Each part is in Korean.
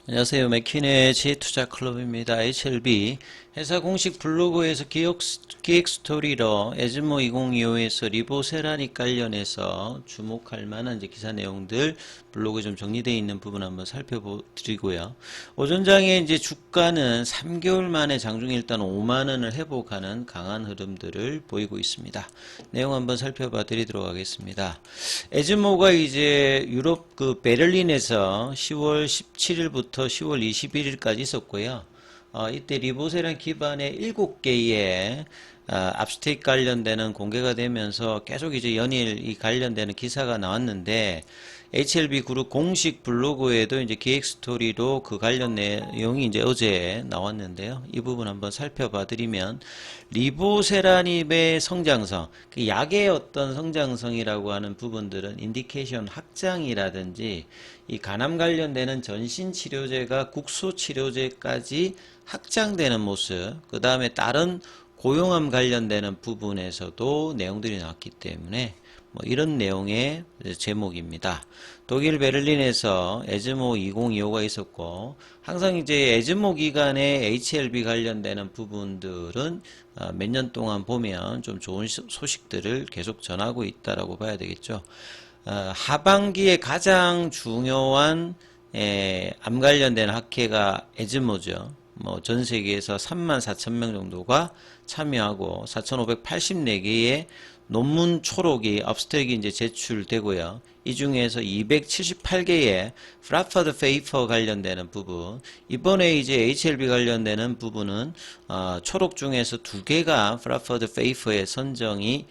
안녕하세요. 맥키네 지투자클럽입니다. HLB 회사 공식 블로그에서 기획 스토리로 에즈모 2025에서 리보세라닉 관련해서 주목할 만한 기사 내용들 블로그에 좀 정리되어 있는 부분 한번 살펴드리고요. 오전장에 주가는 3개월 만에 장중에 일단 5만 원을 회복하는 강한 흐름들을 보이고 있습니다. 내용 한번 살펴봐 드리도록 하겠습니다. 에즈모가 유럽 베를린에서 10월 17일부터 10월 21일까지 있었고요. 이때 리보세란 기반의 7개의 압스테이크 관련되는 공개가 되면서 계속 연일 이 관련되는 기사가 나왔는데, HLB 그룹 공식 블로그에도 기획 스토리로 그 관련 내용이 어제 나왔는데요. 이 부분 한번 살펴봐 드리면, 리보세라닙의 성장성, 그 약의 어떤 성장성이라고 하는 부분들은 인디케이션 확장이라든지 이 간암 관련되는 전신 치료제가 국소 치료제까지 확장되는 모습, 그 다음에 다른 고용암 관련되는 부분에서도 내용들이 나왔기 때문에 이런 내용의 제목입니다. 독일 베를린에서 에즈모 2025가 있었고, 항상 에즈모 기간에 HLB 관련되는 부분들은 몇 년 동안 보면 좀 좋은 소식들을 계속 전하고 있다라고 봐야 되겠죠. 하반기에 가장 중요한 암 관련된 학회가 에즈모죠. 전 세계에서 34,000명 정도가 참여하고 4,584개의 논문 초록이 업스텍이 제출되고요. 이 중에서 278개의 프라퍼드 페이퍼 관련되는 부분, 이번에 HLB 관련되는 부분은 초록 중에서 2개가 프라퍼드 페이퍼에 선정이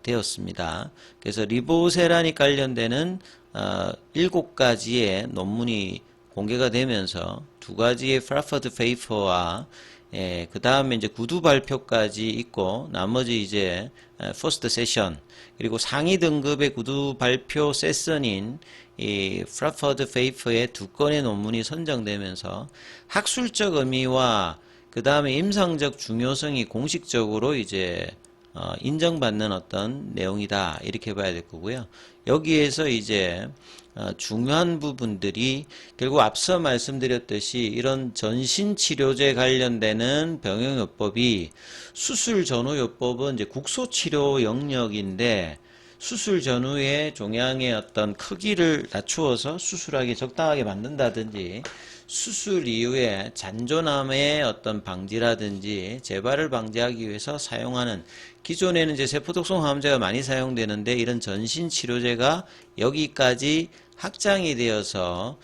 되었습니다. 그래서 리보세라닉 관련되는 7가지의 논문이 공개가 되면서 2가지의 프라퍼드 페이퍼와 그 다음에 구두 발표까지 있고, 나머지 퍼스트 세션, 그리고 상위 등급의 구두 발표 세션인 이 프라퍼드 페이퍼의 2건의 논문이 선정되면서 학술적 의미와 그 다음에 임상적 중요성이 공식적으로 인정받는 어떤 내용이다, 이렇게 봐야 될 거고요. 여기에서 중요한 부분들이 결국 앞서 말씀드렸듯이 이런 전신치료제 관련되는 병용요법이, 수술 전후요법은 국소치료 영역인데, 수술 전후에 종양의 어떤 크기를 낮추어서 수술하기 적당하게 만든다든지, 수술 이후에 잔존암의 어떤 방지라든지 재발을 방지하기 위해서 사용하는, 기존에는 세포독성 항암제가 많이 사용되는데 이런 전신 치료제가 여기까지 확장이 되어서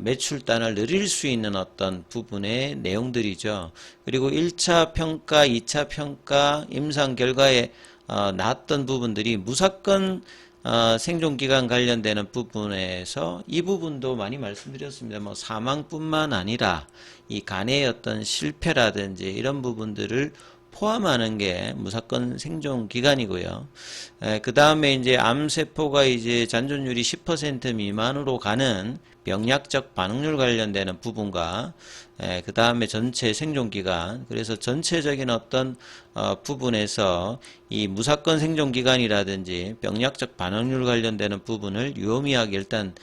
매출단을 늘릴 수 있는 어떤 부분의 내용들이죠. 그리고 1차 평가, 2차 평가, 임상 결과에 나왔던 부분들이 무사건 생존기간 관련되는 부분에서 이 부분도 많이 말씀드렸습니다. 사망뿐만 아니라 이 간의 어떤 실패라든지 이런 부분들을 포함하는 게 무사건 생존 기간이고요. 그 다음에 암세포가 잔존율이 10% 미만으로 가는 병약적 반응률 관련되는 부분과, 그 다음에 전체 생존 기간, 그래서 전체적인 어떤 부분에서 이 무사건 생존 기간이라든지 병약적 반응률 관련되는 부분을 유의미하게 일단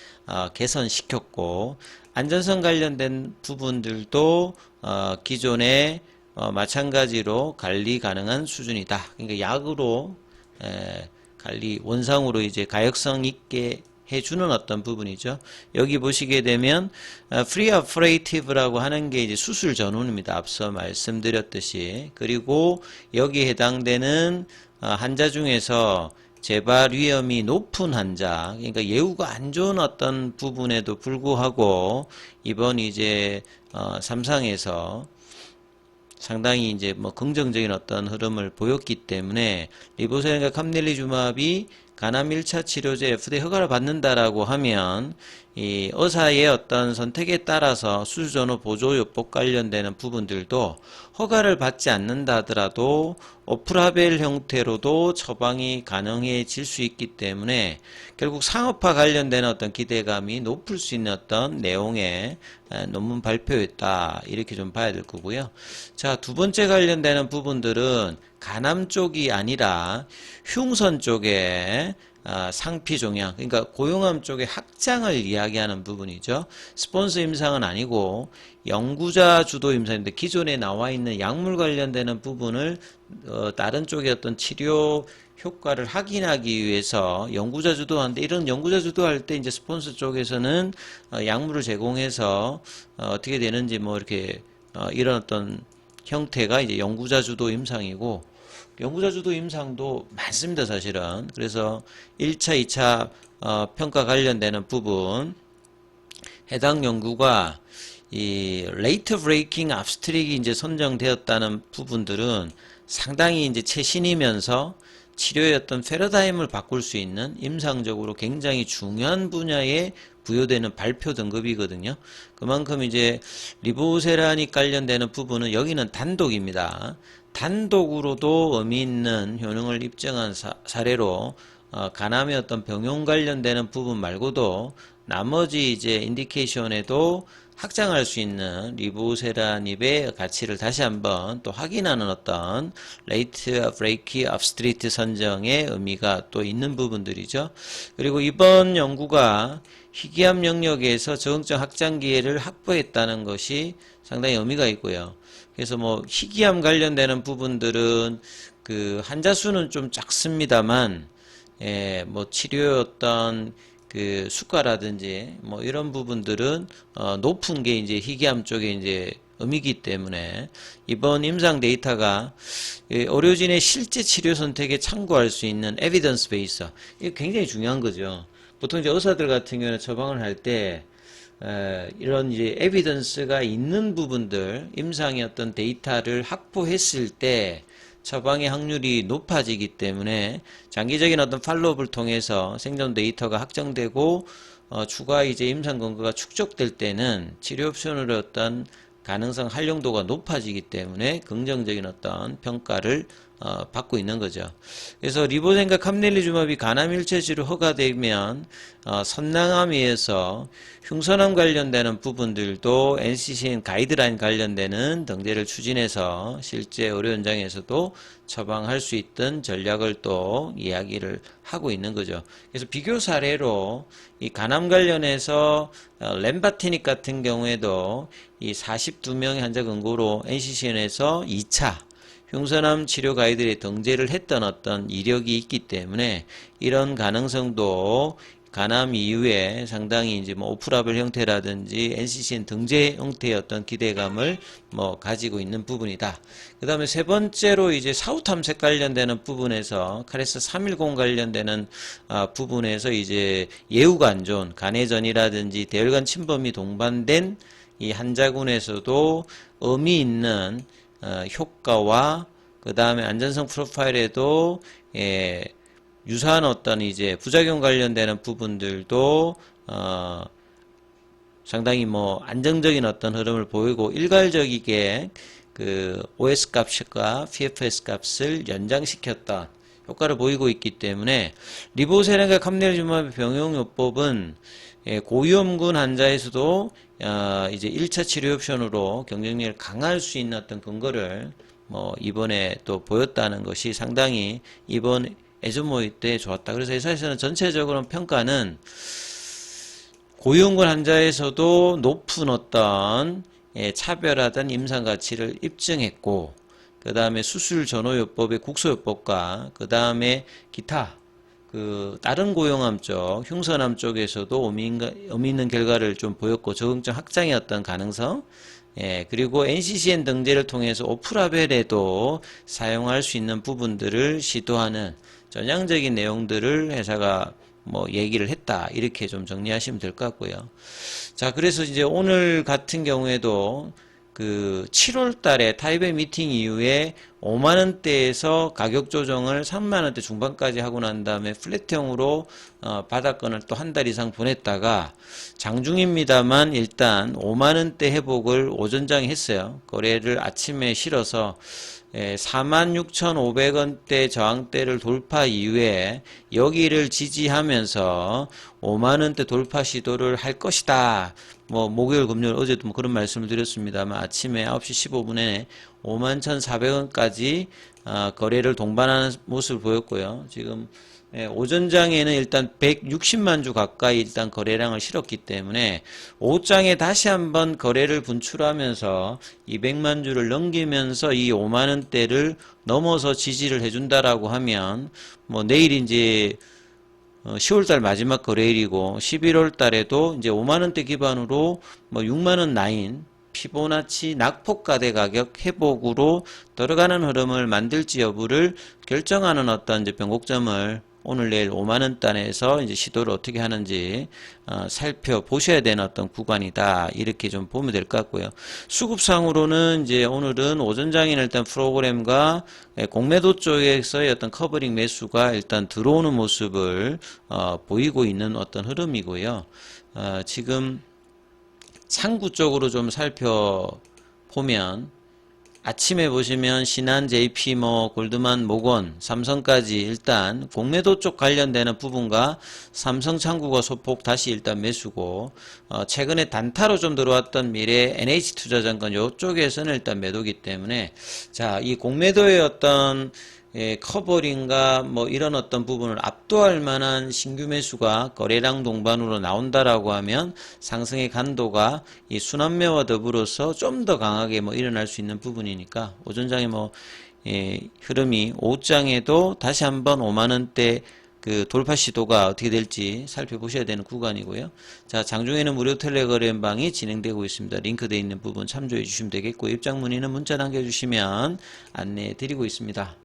개선시켰고, 안전성 관련된 부분들도 기존에 마찬가지로 관리 가능한 수준이다. 그러니까 약으로 관리, 원상으로 가역성 있게 해주는 어떤 부분이죠. 여기 보시게 되면 프리오퍼레이티브라고 하는 게 수술 전후입니다. 앞서 말씀드렸듯이. 그리고 여기에 해당되는 환자 중에서 재발 위험이 높은 환자, 그러니까 예후가 안 좋은 어떤 부분에도 불구하고 이번 3상에서 상당히 긍정적인 어떤 흐름을 보였기 때문에, 리보세라닉과 캄넬리주마비 간암 1차 치료제 FDA 허가를 받는다라고 하면 이 의사의 어떤 선택에 따라서 수술 전후 보조요법 관련되는 부분들도 허가를 받지 않는다 하더라도 오프라벨 형태로도 처방이 가능해질 수 있기 때문에 결국 상업화 관련되는 어떤 기대감이 높을 수 있는 어떤 내용의 논문 발표였다, 이렇게 좀 봐야 될 거고요. 자, 두 번째 관련되는 부분들은 간암 쪽이 아니라 흉선 쪽에 상피 종양, 그러니까 고용암 쪽의 확장을 이야기하는 부분이죠. 스폰서 임상은 아니고 연구자 주도 임상인데 기존에 나와 있는 약물 관련되는 부분을 다른 쪽의 어떤 치료 효과를 확인하기 위해서 연구자 주도하는데, 이런 연구자 주도할 때 이제 스폰서 쪽에서는 약물을 제공해서 어떻게 되는지 뭐 이렇게 이런 어떤 형태가 이제 연구자 주도 임상이고, 연구자 주도 임상도 많습니다, 사실은. 그래서 1차, 2차 평가 관련되는 부분, 해당 연구가 이 레이트 브레이킹 압스트릭이 이제 선정되었다는 부분들은 상당히 이제 최신이면서 치료의 어떤 패러다임을 바꿀 수 있는 임상적으로 굉장히 중요한 분야에 부여되는 발표 등급이거든요. 그만큼 이제 리보세라닉 관련되는 부분은 여기는 단독입니다. 단독으로도 의미 있는 효능을 입증한 사례로 간암의 어떤 병용 관련되는 부분 말고도 나머지 이제 인디케이션에도 확장할 수 있는 리보세라닙의 가치를 다시 한번 또 확인하는 어떤 레이트 브레이키 업스트리트 선정의 의미가 또 있는 부분들이죠. 그리고 이번 연구가 희귀암 영역에서 적응증 확장 기회를 확보했다는 것이 상당히 의미가 있고요. 그래서 뭐 희귀암 관련되는 부분들은 그 환자 수는 좀 작습니다만, 뭐 치료의 어떤 그 수가라든지 뭐 이런 부분들은 높은 게 이제 희귀암 쪽에 이제 의미이기 때문에 이번 임상 데이터가 의료진의 실제 치료 선택에 참고할 수 있는 에비던스 베이스, 이게 굉장히 중요한 거죠. 보통 이제 의사들 같은 경우는 처방을 할 때 이런 이제 에비던스가 있는 부분들, 임상의 어떤 데이터를 확보했을 때 처방의 확률이 높아지기 때문에 장기적인 어떤 팔로업을 통해서 생존 데이터가 확정되고 추가 이제 임상 근거가 축적될 때는 치료 옵션으로 어떤 가능성 활용도가 높아지기 때문에 긍정적인 어떤 평가를 받고 있는 거죠. 그래서 리보셈과 캄넬리주마비 간암 일체치료 허가되면 선낭암위에서 흉선암 관련되는 부분들도 NCCN 가이드라인 관련되는 등재를 추진해서 실제 의료 현장에서도 처방할 수 있던 전략을 또 이야기를 하고 있는 거죠. 그래서 비교 사례로 이 간암 관련해서 램바티닉 같은 경우에도 이 42명의 환자 근거로 NCCN에서 2차 흉선암 치료 가이드에 등재를 했던 어떤 이력이 있기 때문에 이런 가능성도 간암 이후에 상당히 이제 뭐 오프라벨 형태라든지 NCCN 등재 형태의 어떤 기대감을 뭐 가지고 있는 부분이다. 그 다음에 세 번째로 이제 사후 탐색 관련되는 부분에서 카레스 310 관련되는 부분에서 이제 예후가 안 좋은 간해전이라든지 대혈관 침범이 동반된 이 환자군에서도 의미 있는 효과와 그 다음에 안전성 프로파일에도 유사한 어떤 이제 부작용 관련되는 부분들도 상당히 뭐 안정적인 어떤 흐름을 보이고 일괄적이게 그 OS 값과 PFS 값을 연장시켰던 효과를 보이고 있기 때문에 리보세라과 캄넬리주마비 병용요법은 고위험군 환자에서도 이제 1차 치료 옵션으로 경쟁력을 강화할 수 있는 어떤 근거를 뭐 이번에 또 보였다는 것이 상당히 이번 에즈모이 때 좋았다. 그래서 회사에서는 전체적으로 평가는 고위험군 환자에서도 높은 어떤 차별화된 임상 가치를 입증했고, 그 다음에 수술 전후요법의 국소요법과 그 다음에 기타 그 다른 고용암 쪽, 흉선암 쪽에서도 의미 있는 결과를 좀 보였고 적응증 확장의 어떤 가능성, 그리고 NCCN 등재를 통해서 오프라벨에도 사용할 수 있는 부분들을 시도하는 전향적인 내용들을 회사가 뭐 얘기를 했다, 이렇게 좀 정리하시면 될 것 같고요. 자, 그래서 이제 오늘 같은 경우에도 그 7월 달에 타이베이 미팅 이후에 5만원대에서 가격 조정을 3만원대 중반까지 하고 난 다음에 플랫형으로 바닥권을 또 한 달 이상 보냈다가 장중입니다만 일단 5만원대 회복을 오전장에 했어요. 거래를 아침에 실어서 46,500원대 저항대를 돌파 이후에 여기를 지지하면서 5만원대 돌파 시도를 할 것이다. 뭐 목요일 금요일 어제도 뭐 그런 말씀을 드렸습니다만 아침에 9시 15분에 51,400원까지 거래를 동반하는 모습을 보였고요. 지금 오전장에는 일단 160만 주 가까이 일단 거래량을 실었기 때문에 오후장에 다시 한번 거래를 분출하면서 200만 주를 넘기면서 이 5만 원대를 넘어서 지지를 해준다라고 하면 뭐 내일 이제 10월달 마지막 거래일이고 11월달에도 이제 5만 원대 기반으로 뭐 6만 원 라인 피보나치 낙폭가대 가격 회복으로 들어가는 흐름을 만들지 여부를 결정하는 어떤 이제 변곡점을 오늘 내일 5만원 단에서 이제 시도를 어떻게 하는지 살펴보셔야 되는 어떤 구간이다. 이렇게 좀 보면 될 것 같고요. 수급상으로는 이제 오늘은 오전장에는 일단 프로그램과 공매도 쪽에서의 어떤 커버링 매수가 일단 들어오는 모습을 보이고 있는 어떤 흐름이고요. 지금 상구 쪽으로 좀 살펴보면 아침에 보시면 신한, JP, 골드만, 모건, 삼성까지 일단 공매도 쪽 관련되는 부분과 삼성 창구가 소폭 다시 일단 매수고 최근에 단타로 좀 들어왔던 미래, NH투자증권 요쪽에서는 일단 매도기 때문에 자, 이 공매도의 어떤 커버링과 뭐 이런 어떤 부분을 압도할 만한 신규 매수가 거래량 동반으로 나온다라고 하면 상승의 간도가 이 순환매와 더불어서 좀 더 강하게 뭐 일어날 수 있는 부분이니까 오전장에 뭐 흐름이 오후장에도 다시 한번 5만 원대 그 돌파 시도가 어떻게 될지 살펴보셔야 되는 구간이고요. 자, 장중에는 무료 텔레그램방이 진행되고 있습니다. 링크되어 있는 부분 참조해 주시면 되겠고 입장 문의는 문자 남겨주시면 안내해 드리고 있습니다.